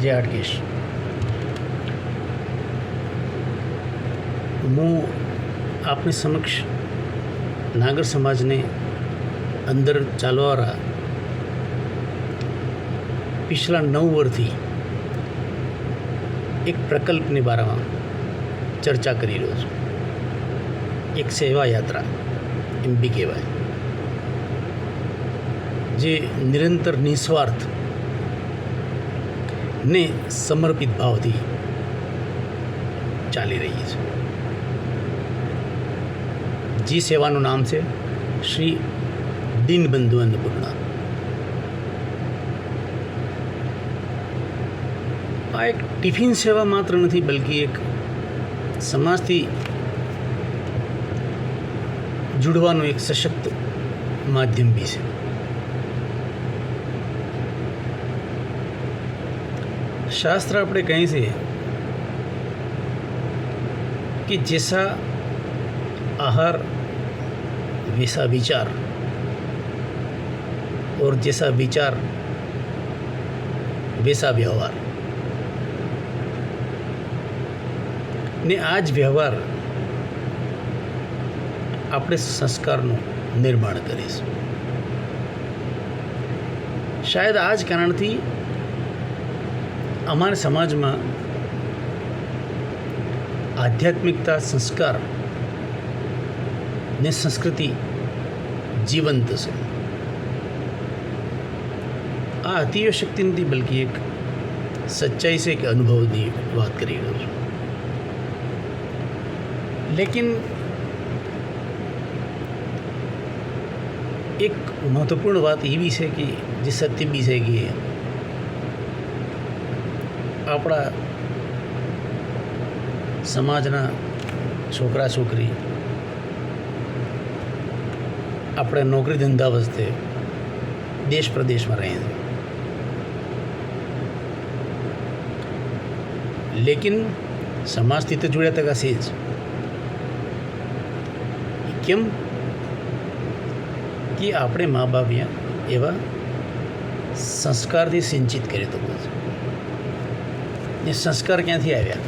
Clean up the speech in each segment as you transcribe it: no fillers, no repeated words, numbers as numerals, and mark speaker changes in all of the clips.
Speaker 1: જય હાટકેશ. હું આપની સમક્ષ નાગર સમાજને અંદર ચાલવાવાળા पिछला 9 વર્ષથી એક પ્રકલ્પની બારામાં ચર્ચા કરી રહ્યો છું. એક સેવા યાત્રા એમ બી કહેવાય, જે નિરંતર નિસ્વાર્થ ને સમર્પિત ભાવથી ચાલી રહી છે. જે સેવાનું નામ છે શ્રી દીનબંધુ અન્નપૂર્ણા. આ એક ટિફિન સેવા માત્ર નથી, બલ્કि એક સમાજથી જોડવાનું એક સશક્ત માધ્યમ બી છે. શાસ્ત્ર આપણે કહે છે કે જૈસા आहार वैसा विचार और जैसा विचार वैसा व्यवहार. ने आ ज व्यवहार આપણે સંસ્કારનું નિર્માણ કરીશું. શાયદ આ જ કારણથી અમારા સમાજમાં આધ્યાત્મિકતા, સંસ્કાર ને સંસ્કૃતિ જીવંત છે. આ અતિશક્તિ નથી, બલ્કि એક સચ્ચાઈ છે કે અનુભવની વાત કરી રહ્યો છું. લેકિન એક મહત્વપૂર્ણ વાત એવી છે કે જે સત્ય બી છે કે આપણા સમાજના છોકરા છોકરી આપણે નોકરી ધંધા વસ્તે દેશ પ્રદેશમાં રહે છે, લેકિન સમાજથી તો જોડ્યા તકા છે જ. કેમ કે આપણે મા બાપ એવા સંસ્કારથી સિંચિત કરી તો છે. એ સંસ્કાર ક્યાંથી આવ્યા?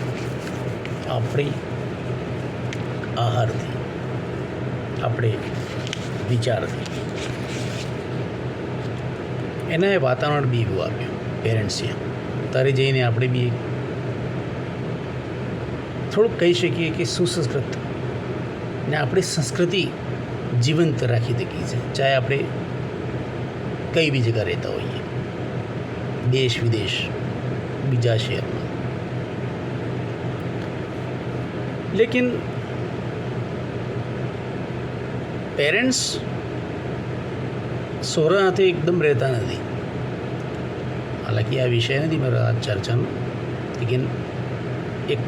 Speaker 1: આપણી આહારથી, આપણે વિચારથી. એના એ વાતાવરણ બી એવું આપ્યું પેરેન્ટ્સે. તારે જઈને આપણે બી થોડુંક કહી શકીએ કે સુસંસ્કૃત ને આપણી સંસ્કૃતિ જીવંત રાખી શકીએ છે, ચાહે આપણે કઈ બી જગ્યા રહેતા હોઈએ, દેશ વિદેશ, બીજા શહેરમાં. લેકિન પેરેન્ટ્સ સોરા હાથે એકદમ રહેતા નથી. હાલાંકि આ વિષય નથી મારા આ ચર્ચાનો, લેकिन એક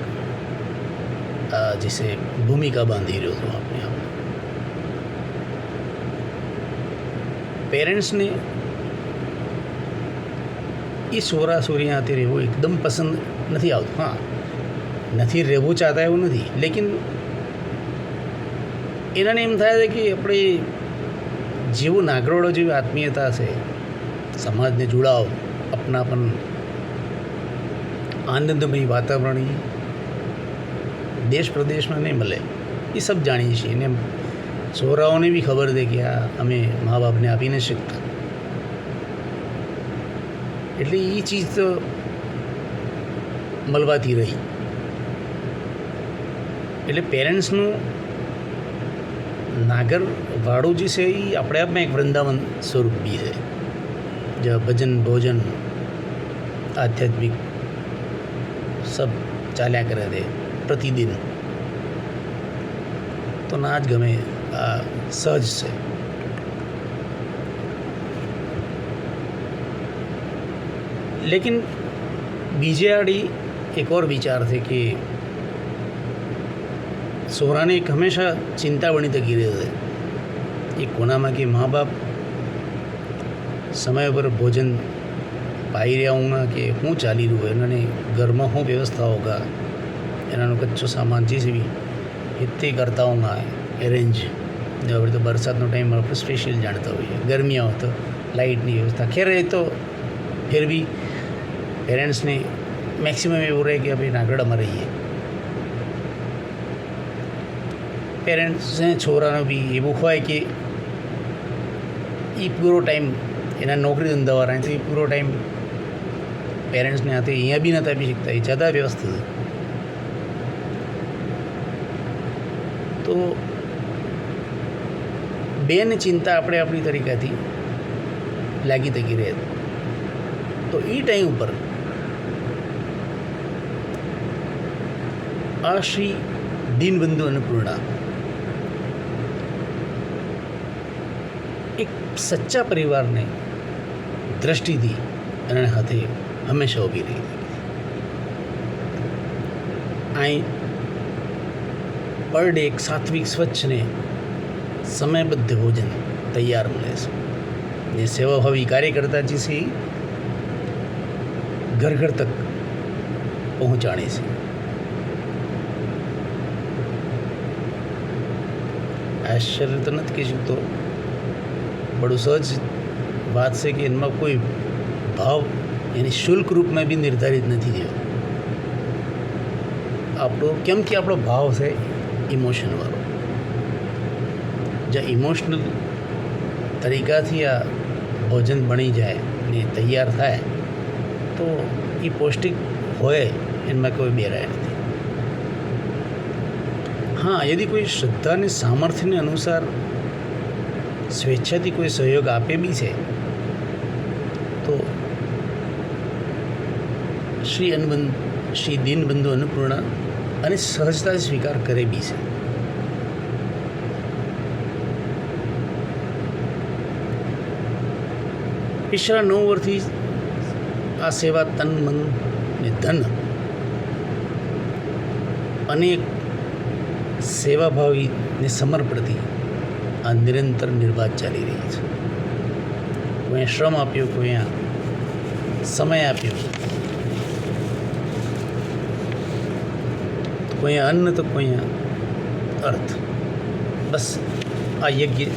Speaker 1: जैसे भूमिका बांधी રહ્યો છું આપણે આપ. પેરેન્ટ્સને એ સોરા સોરી હાથે રહેવું એકદમ પસંદ નથી આવતું. હા, નથી રહેવું ચાહતા એવું નથી, લેકિન એનાને એમ થાય છે કે આપણે જેવું નાગરોળો જેવી આત્મીયતા છે, સમાજને જોડાવ, અપનાપન, આનંદમય વાતાવરણ દેશ પ્રદેશમાં નહીં મળે. એ સબ જાણીએ છીએ ને છોકરાઓને બી ખબર છે કે આ અમે મા બાપને આપી નથી શકતા. એટલે એ ચીજ તો મળવાથી રહી. એટલે પેરેન્ટ્સનું નાગરવાળું જે છે એ આપણે આપમાં એક વૃંદાવન સ્વરૂપ બી છે, જ્યાં ભજન ભોજન આધ્યાત્મિક સબ ચાલ્યા કરે છે પ્રતિદિન. તો ના જ ગમે, આ સહજ છે. લેકિન બીજે આડી એક ઓર વિચાર છે કે છોકરાને એક હંમેશા ચિંતા બની તકી રહે છે એ કોનામાં કે મા બાપ સમય પર ભોજન પાઈ રહ્યા હોંગા કે શું ચાલી રહ્યું હોય, એનાને ઘરમાં શું વ્યવસ્થા હોગા, એનાનો કચ્ચો સામાન જે બી इतने करता हूँ अरेंज. जब तो बरसात नो टाइम आप स्पेशल जानता हो, गर्मियाँ हो तो लाइट नहीं व्यवस्था. खैर ये तो फिर भी પેરેન્ટ્સને મેક્સિમમ એવું રહે કે ભાઈ નાગડામાં રહીએ. પેરેન્ટ્સને છોકરાનો બી એવું હોય કે એ પૂરો ટાઈમ એના નોકરી ધંધાવાળા તો એ પૂરો ટાઈમ પેરેન્ટ્સને હાથે અહીંયા બી નથી આપી શકતા, એ જતા વ્યવસ્થિત. તો બેન ચિંતા આપણે આપણી તરીકાથી લાગી તકી રહે. તો એ ટાઈમ ઉપર આ શ્રી દીનબંધુ અન્નપૂર્ણા એક સચ્ચા પરિવારને દ્રષ્ટિથી અને હાથે હંમેશા ઊભી રહી. અહીં પર ડે એક સાત્વિક સ્વચ્છ ને સમયબદ્ધ ભોજન તૈયાર મળે છે. ને સેવાભાવી કાર્યકર્તા જે છે ઘર ઘર તક પહોંચાડે છે. આશ્ચર્ય તો નથી કહી શકતો, બડું સહજ વાત છે કે એમાં કોઈ ભાવ એની શુલ્ક રૂપમાં બી નિર્ધારિત નથી થયો. આપણો કેમ કે આપણો ભાવ છે ઇમોશનવાળો. જ્યાં ઇમોશનલ તરીકાથી આ ભોજન બની જાય ને તૈયાર થાય તો એ પૌષ્ટિક હોય, એમાં કોઈ બેરાય નથી. હા, યદિ કોઈ શ્રદ્ધાને સામર્થ્યને અનુસાર સ્વેચ્છાથી કોઈ સહયોગ આપે બી છે તો શ્રી દીનબંધુ અન્નપૂર્ણા અને સહજતા સ્વીકાર કરે બી છે. પિછલા 9 વર્ષથી આ સેવા તન મન ને ધન અનેક સેવાભાવી ને સમર્પણથી આ નિરંતર નિર્બાધ ચાલી રહી છે. કોઈ શ્રમ આપ્યો, કોઈ સમય આપ્યો, કોઈ અન્ન તો કોઈ અર્થ. બસ આ યજ્ઞ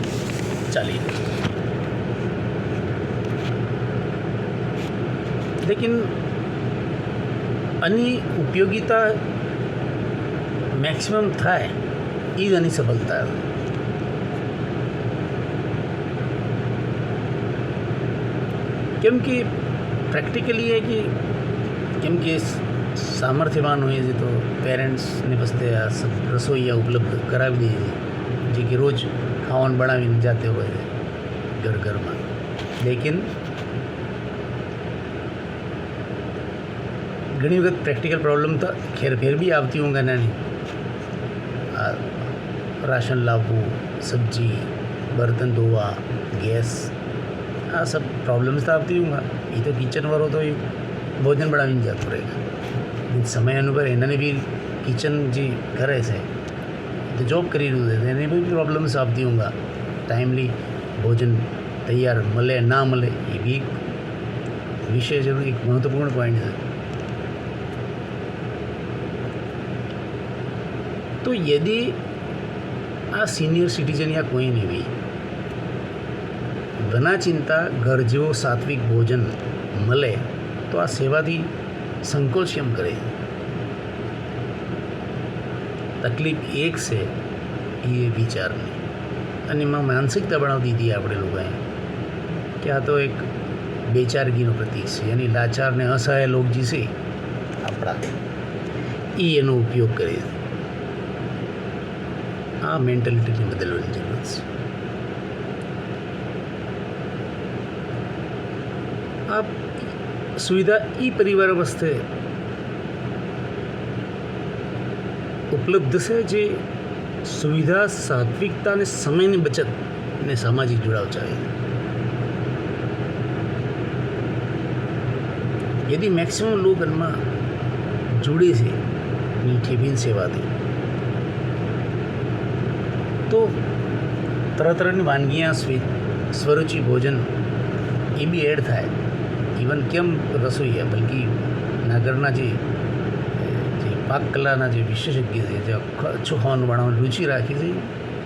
Speaker 1: ચાલી રહ્યું. લેકિન આની ઉપયોગિતા મેક્સિમમ થાય એ જ આની સફળતા. કેમ કે પ્રેક્ટિકલી એ કે કેમ કે સામર્થ્યવાન હોય છે તો પેરેન્ટ્સને પાસે આ રસોઈયા ઉપલબ્ધ કરાવી દે છે, જે કે રોજ ખાવાનું બનાવીને જાતે હોય છે ઘરમાં. લેકિન ઘણી વખત પ્રેક્ટિકલ પ્રોબ્લેમ તો ફેર બી આવતી હોંगे નાની. રાશન લાવવું, સબ્જી, બર્તન ધોવા, ગેસ, આ સબ પ્રોબ્લેમ્સ તો આવતી હોंगे. એ તો કિચન વાળો તો એ ભોજન બનાવીને જતું રહેगा. સમય અનુભવ એનાને બી કિચન જે કરે છે તો જોબ કરી રહ્યું છે એને બી પ્રોબ્લેમ્સ આવતી હોंगे. ટાઈમલી ભોજન તૈયાર મળે ના મળે એ બી વિષય જરૂર એક મહત્વપૂર્ણ પોઈન્ટ છે. તો यदि આ સિનિયર સિટીઝન યા કોઈને બી બના ચિંતા ઘર જેવો સાત્વિક ભોજન મળે તો આ સેવાથી સંકોચ કેમ કરે. તકલીફ એક છે એ વિચારની, અને એમાં માનસિકતા બનાવતી હતી આપણે લોકોએ કે આ તો એક બેચારગીનું પ્રતીક છે. યાની લાચાર ને અસહાય લોક જે છે આપણા એ એનો ઉપયોગ કરે છે. આ મેન્ટાલિટીને બદલવાની જરૂર છે. આ સુવિધા એ પરિવાર વસ્તે ઉપલબ્ધ છે જે સુવિધા, સાત્વિકતા અને સમયની બચત અને સામાજિક जुड़ाव ચાહે. यदि मैक्सिमम लोग इनमें जुड़े से मीठी बीन सेवाથી तो तरह तरहની વાનગીਆਂ સ્વરૂચિ ભોજન એ બી એડ થાય. ઇવન કેમ રસોઈયા બલ્કि નાગરના જે પાક કલાના જે વિશેષજ્ઞ છે, જે અચ્છું ખાવાનું બનાવવાની રુચિ રાખી છે,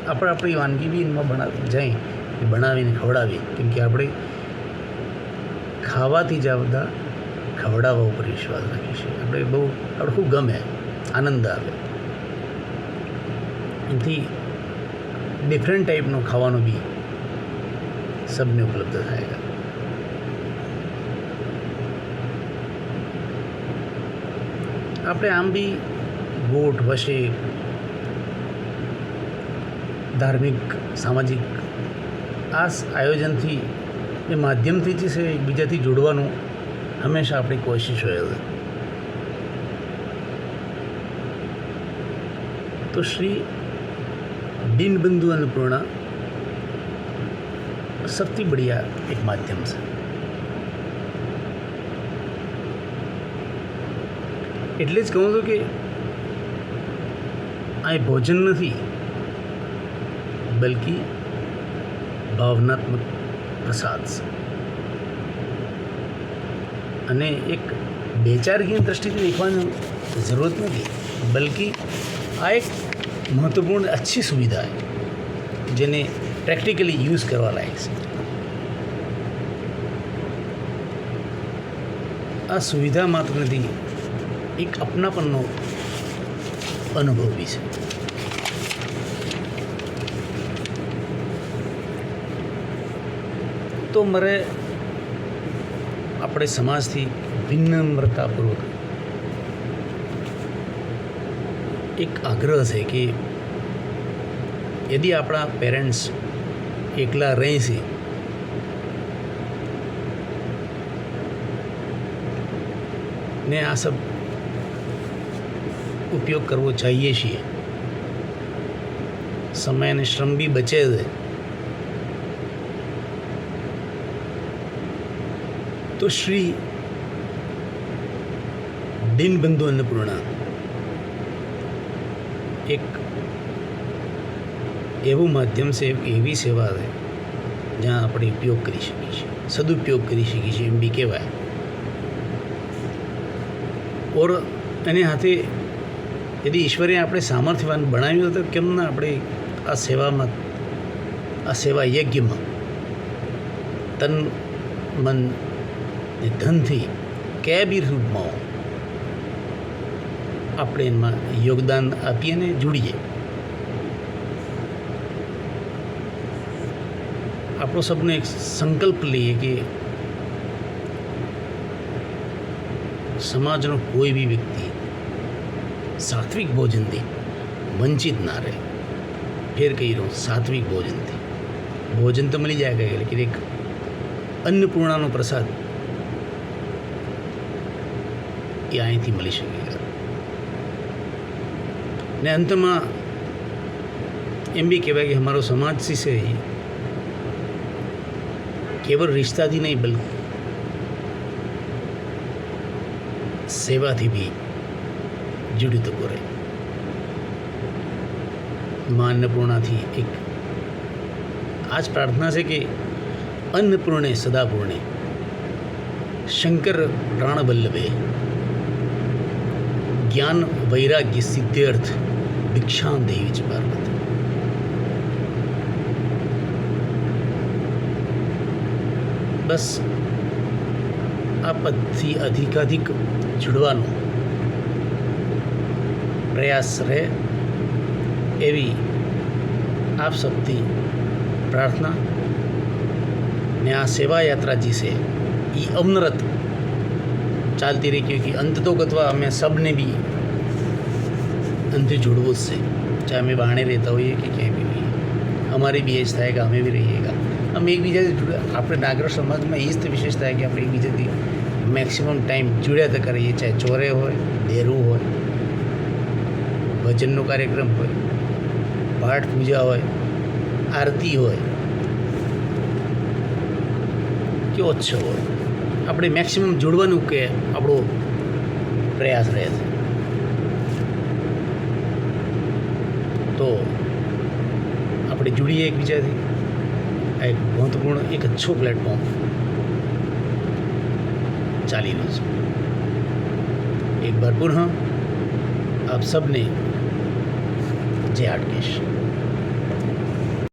Speaker 1: આપણી વાનગી બી એમાં બનાવીને ખવડાવી. કેમ કે આપણે ખાવાથી જ બધા ખવડાવવા ઉપર વિશ્વાસ રાખીએ છીએ. આપણે ખૂબ ગમે, આનંદ આવે. એનાથી ડિફરન્ટ ટાઈપનો ખાવાનું બી સબને ઉપલબ્ધ થાય. આપણે આમ બી ગોઠ વશે ધાર્મિક સામાજિક આ આયોજનથી એ માધ્યમથી જે છે એકબીજાથી જોડવાનું હંમેશા આપણી કોશિશ હોય છે. તો શ્રી दीनबंधु अन्नपूर्णा सबसे बढ़िया एक माध्यम છે. એટલે જ કહું છું કે આ ભોજન નથી, બલ્કि ભાવનાત્મક પ્રસાદ છે. અને એક બેચારગીની દ્રષ્ટિથી દેખવાની જરૂરત નથી, બલ્कि આ એક महत्वपूर्ण अच्छी सुविधा है जिन्हें प्रैक्टिकली यूज़ करवा लायक છે. આ સુવિધા માત્ર નથી, એક અપનાપનનો અનુભવ બી છે. તો મારે આપણે સમાજથી વિનમ્રતાપૂર્વક એક આગ્રહ છે કે यदि આપણા પેરેન્ટ્સ એકલા રહે છે ને આ સબ ઉપયોગ કરવો ચાહીએ છીએ, સમય અને શ્રમ બી બચે છે, તો શ્રી दीनबंधु अन्नपूर्णा एक એવું માધ્યમ છે, એવી સેવા છે જ્યાં આપણે ઉપયોગ કરી શકીએ છીએ, સદુપયોગ કરી શકીએ છીએ એમ બી કહેવાય. ઓર એની સાથે यदि ઈશ્વરે આપણે સામર્થ્યવાન બનાવ્યું તો કેમ ના આપણે આ સેવામાં, આ સેવા યજ્ઞમાં તન મન ને ધનથી કયા બી રૂપમાં આપણે એમાં યોગદાન આપીએ ને જોડીએ. આપણો સબનો એક સંકલ્પ લઈએ કે સમાજનો કોઈ બી વ્યક્તિ સાત્વિક ભોજનથી વંચિત ના રહે. ફેર કહી રહું, સાત્વિક ભોજનથી. ભોજન તો મળી જાય, લેकिन એક અન્નપૂર્ણાનો પ્રસાદ એ અહીંથી મળી શકે. ને અંતમાં એમ બી કહેવાય કે हमारो समाज से केवल रिश्ताથી નહીં બल्कि સેવાથી બી जुड़ित करे. माँ अन्नपूर्णाથી એક आज प्रार्थना છે કે अन्नपूर्णे सदापूर्णे शंकर प्राण वल्लभे ज्ञान वैराग्य सिद्ध्यर्थ भिक्षां देवी च पार्वती. બસ આ પદથી અધિકાધિક જોડવાનો પ્રયાસ રહે એવી આપ સૌથી પ્રાર્થના. ને આ સેવા યાત્રા જે છે એ અવનરત ચાલતી રહી, क्योंकि અંત તો ગતવા અમે સબને બી અંતે જોડવું જ છે, ચાહે અમે બહાને રહેતા હોઈએ કે ક્યાંય બી હોઈએ. અમારી બી એ જ થાય કે અમે બી રહીએગા, અમે એકબીજાથી જોડ્યા. આપણે નાગર સમાજમાં એ જ તો વિશેષતા કે આપણે એકબીજાથી મેક્સિમમ ટાઈમ જોડ્યા તો કરીએ, ચાહે ચોરે હોય, દેરું હોય, ભજનનો કાર્યક્રમ હોય, પાઠ પૂજા હોય, આરતી હોય કે ઉત્સવ હોય, આપણે મેક્સિમમ જોડવાનું કે આપણો પ્રયાસ રહે છે. તો આપણે જોડીએ એકબીજાથી. આ એક મહત્વપૂર્ણ, એક अच्छो પ્લેટફોર્મ ચાલી રહ્યું છે. एक बार पुनः आप सब ने जय हाटकेश.